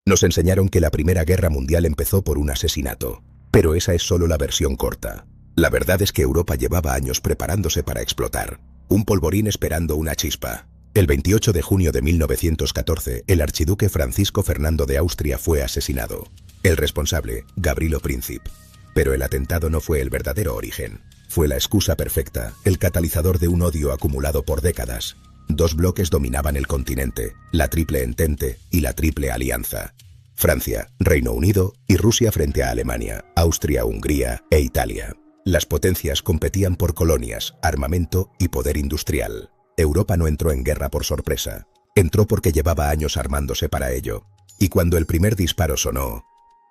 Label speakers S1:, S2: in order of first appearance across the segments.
S1: Nos enseñaron que la Primera Guerra Mundial empezó por un asesinato. Pero esa es solo la versión corta. La verdad es que Europa llevaba años preparándose para explotar. Un polvorín esperando una chispa. El 28 de junio de 1914, el archiduque Francisco Fernando de Austria fue asesinado. El responsable, Gavrilo Princip. Pero el atentado no fue el verdadero origen. Fue la excusa perfecta, el catalizador de un odio acumulado por décadas. Dos bloques dominaban el continente, la Triple Entente y la Triple Alianza. Francia, Reino Unido y Rusia frente a Alemania, Austria, Hungría e Italia. Las potencias competían por colonias, armamento y poder industrial. Europa no entró en guerra por sorpresa. Entró porque llevaba años armándose para ello. Y cuando el primer disparo sonó,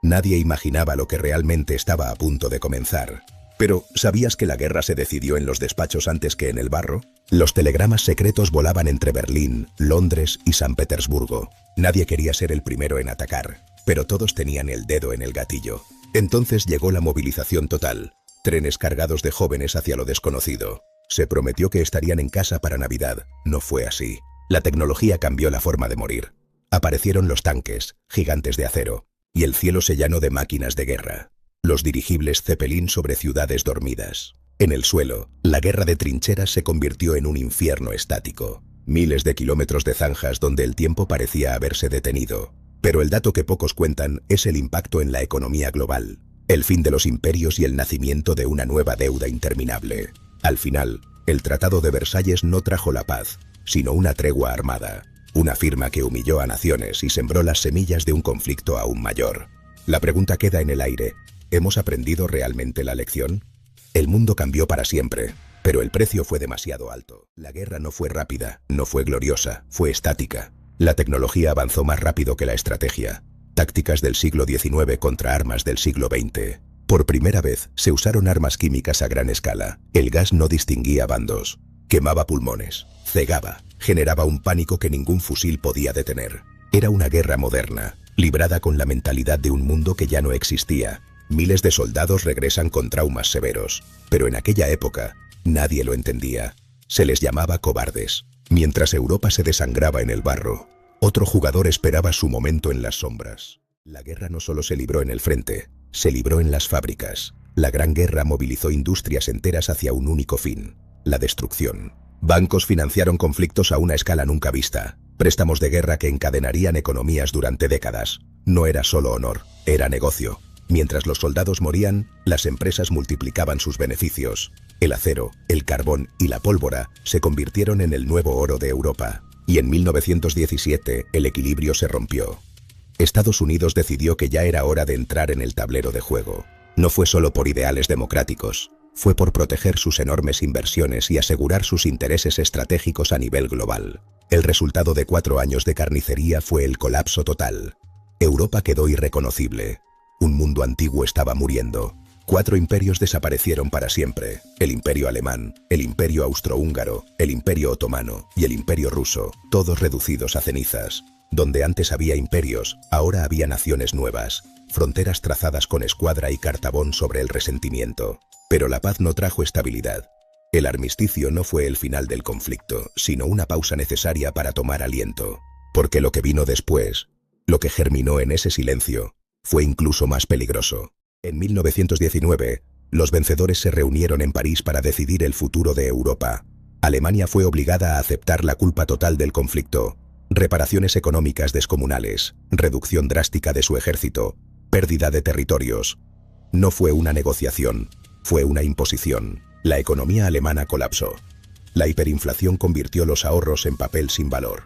S1: nadie imaginaba lo que realmente estaba a punto de comenzar. Pero, ¿sabías que la guerra se decidió en los despachos antes que en el barro? Los telegramas secretos volaban entre Berlín, Londres y San Petersburgo. Nadie quería ser el primero en atacar, pero todos tenían el dedo en el gatillo. Entonces llegó la movilización total. Trenes cargados de jóvenes hacia lo desconocido. Se prometió que estarían en casa para Navidad. No fue así. La tecnología cambió la forma de morir. Aparecieron los tanques, gigantes de acero, y el cielo se llenó de máquinas de guerra. Los dirigibles Zeppelin sobre ciudades dormidas. En el suelo, la guerra de trincheras se convirtió en un infierno estático. Miles de kilómetros de zanjas donde el tiempo parecía haberse detenido. Pero el dato que pocos cuentan es el impacto en la economía global. El fin de los imperios y el nacimiento de una nueva deuda interminable. Al final, el Tratado de Versalles no trajo la paz, sino una tregua armada. Una firma que humilló a naciones y sembró las semillas de un conflicto aún mayor. La pregunta queda en el aire. ¿Hemos aprendido realmente la lección? El mundo cambió para siempre, pero el precio fue demasiado alto. La guerra no fue rápida, no fue gloriosa, fue estática. La tecnología avanzó más rápido que la estrategia. Tácticas del siglo XIX contra armas del siglo XX. Por primera vez se usaron armas químicas a gran escala. El gas no distinguía bandos. Quemaba pulmones, cegaba, generaba un pánico que ningún fusil podía detener. Era una guerra moderna, librada con la mentalidad de un mundo que ya no existía. Miles de soldados regresan con traumas severos, pero en aquella época nadie lo entendía. Se les llamaba cobardes. Mientras Europa se desangraba en el barro, otro jugador esperaba su momento en las sombras. La guerra no solo se libró en el frente, se libró en las fábricas. La Gran Guerra movilizó industrias enteras hacia un único fin: la destrucción. Bancos financiaron conflictos a una escala nunca vista. Préstamos de guerra que encadenarían economías durante décadas. No era solo honor, era negocio. Mientras los soldados morían, las empresas multiplicaban sus beneficios. El acero, el carbón y la pólvora se convirtieron en el nuevo oro de Europa. Y en 1917 el equilibrio se rompió. Estados Unidos decidió que ya era hora de entrar en el tablero de juego. No fue solo por ideales democráticos, fue por proteger sus enormes inversiones y asegurar sus intereses estratégicos a nivel global. El resultado de 4 años de carnicería fue el colapso total. Europa quedó irreconocible. Un mundo antiguo estaba muriendo. 4 imperios desaparecieron para siempre: el Imperio Alemán, el Imperio Austrohúngaro, el Imperio Otomano y el Imperio Ruso, todos reducidos a cenizas. Donde antes había imperios, ahora había naciones nuevas, fronteras trazadas con escuadra y cartabón sobre el resentimiento. Pero la paz no trajo estabilidad. El armisticio no fue el final del conflicto, sino una pausa necesaria para tomar aliento. Porque lo que vino después, lo que germinó en ese silencio, fue incluso más peligroso. En 1919, los vencedores se reunieron en París para decidir el futuro de Europa. Alemania fue obligada a aceptar la culpa total del conflicto. Reparaciones económicas descomunales, reducción drástica de su ejército, pérdida de territorios. No fue una negociación, fue una imposición. La economía alemana colapsó. La hiperinflación convirtió los ahorros en papel sin valor.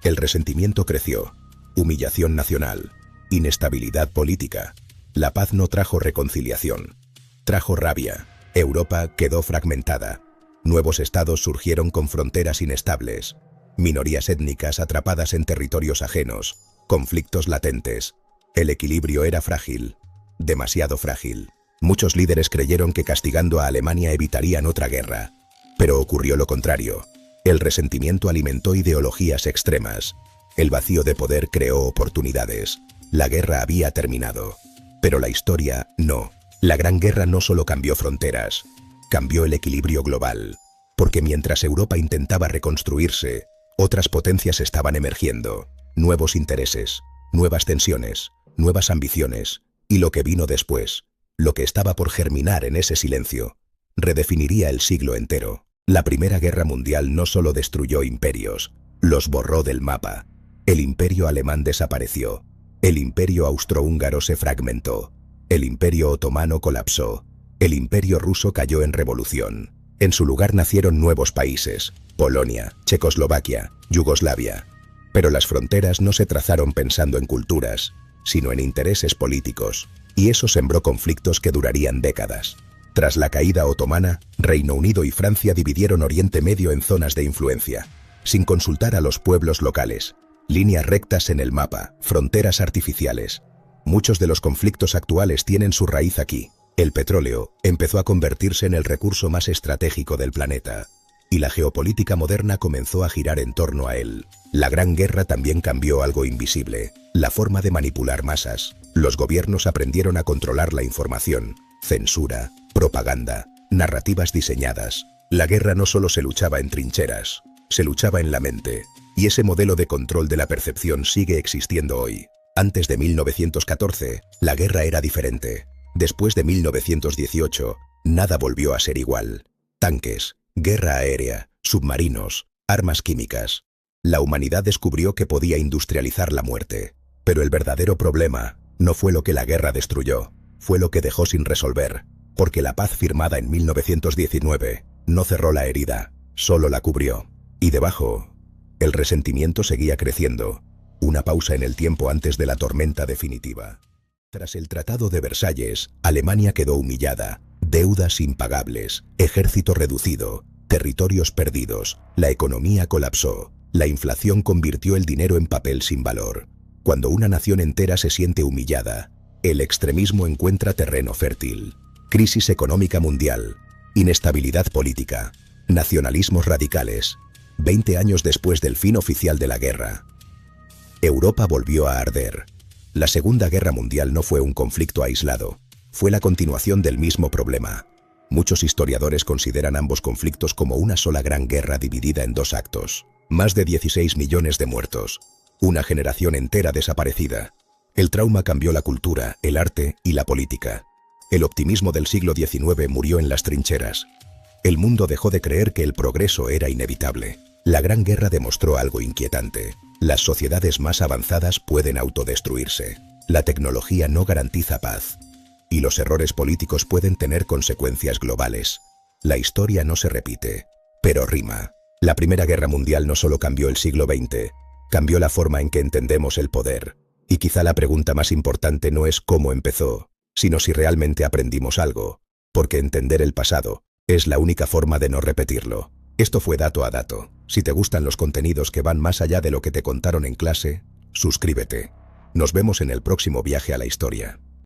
S1: El resentimiento creció. Humillación nacional. Inestabilidad política. La paz no trajo reconciliación. Trajo rabia. Europa quedó fragmentada. Nuevos estados surgieron con fronteras inestables. Minorías étnicas atrapadas en territorios ajenos. Conflictos latentes. El equilibrio era frágil. Demasiado frágil. Muchos líderes creyeron que castigando a Alemania evitarían otra guerra. Pero ocurrió lo contrario. El resentimiento alimentó ideologías extremas. El vacío de poder creó oportunidades. La guerra había terminado. Pero la historia no. La Gran Guerra no solo cambió fronteras, cambió el equilibrio global. Porque mientras Europa intentaba reconstruirse, otras potencias estaban emergiendo. Nuevos intereses, nuevas tensiones, nuevas ambiciones, y lo que vino después, lo que estaba por germinar en ese silencio, redefiniría el siglo entero. La Primera Guerra Mundial no solo destruyó imperios, los borró del mapa. El imperio alemán desapareció, el imperio austrohúngaro se fragmentó, el imperio otomano colapsó, el imperio ruso cayó en revolución. En su lugar nacieron nuevos países, Polonia, Checoslovaquia, Yugoslavia. Pero las fronteras no se trazaron pensando en culturas, sino en intereses políticos, y eso sembró conflictos que durarían décadas. Tras la caída otomana, Reino Unido y Francia dividieron Oriente Medio en zonas de influencia, sin consultar a los pueblos locales. Líneas rectas en el mapa, fronteras artificiales. Muchos de los conflictos actuales tienen su raíz aquí. El petróleo empezó a convertirse en el recurso más estratégico del planeta, y la geopolítica moderna comenzó a girar en torno a él. La Gran Guerra también cambió algo invisible, la forma de manipular masas. Los gobiernos aprendieron a controlar la información, censura, propaganda, narrativas diseñadas. La guerra no solo se luchaba en trincheras, se luchaba en la mente, y ese modelo de control de la percepción sigue existiendo hoy. Antes de 1914, la guerra era diferente. Después de 1918, nada volvió a ser igual. Tanques, guerra aérea, submarinos, armas químicas. La humanidad descubrió que podía industrializar la muerte. Pero el verdadero problema no fue lo que la guerra destruyó, fue lo que dejó sin resolver, porque la paz firmada en 1919 no cerró la herida, solo la cubrió. Y debajo, el resentimiento seguía creciendo, una pausa en el tiempo antes de la tormenta definitiva. Tras el Tratado de Versalles, Alemania quedó humillada, deudas impagables, ejército reducido, territorios perdidos, la economía colapsó, la inflación convirtió el dinero en papel sin valor. Cuando una nación entera se siente humillada, el extremismo encuentra terreno fértil. Crisis económica mundial, inestabilidad política, nacionalismos radicales. 20 años después del fin oficial de la guerra, Europa volvió a arder. La Segunda Guerra Mundial no fue un conflicto aislado, fue la continuación del mismo problema. Muchos historiadores consideran ambos conflictos como una sola gran guerra dividida en dos actos. Más de 16 millones de muertos, una generación entera desaparecida. El trauma cambió la cultura, el arte y la política. El optimismo del siglo XIX murió en las trincheras. El mundo dejó de creer que el progreso era inevitable. La Gran Guerra demostró algo inquietante. Las sociedades más avanzadas pueden autodestruirse. La tecnología no garantiza paz. Y los errores políticos pueden tener consecuencias globales. La historia no se repite, pero rima. La Primera Guerra Mundial no solo cambió el siglo XX, cambió la forma en que entendemos el poder. Y quizá la pregunta más importante no es cómo empezó, sino si realmente aprendimos algo, porque entender el pasado es la única forma de no repetirlo. Esto fue Dato a Dato. Si te gustan los contenidos que van más allá de lo que te contaron en clase, suscríbete. Nos vemos en el próximo viaje a la historia.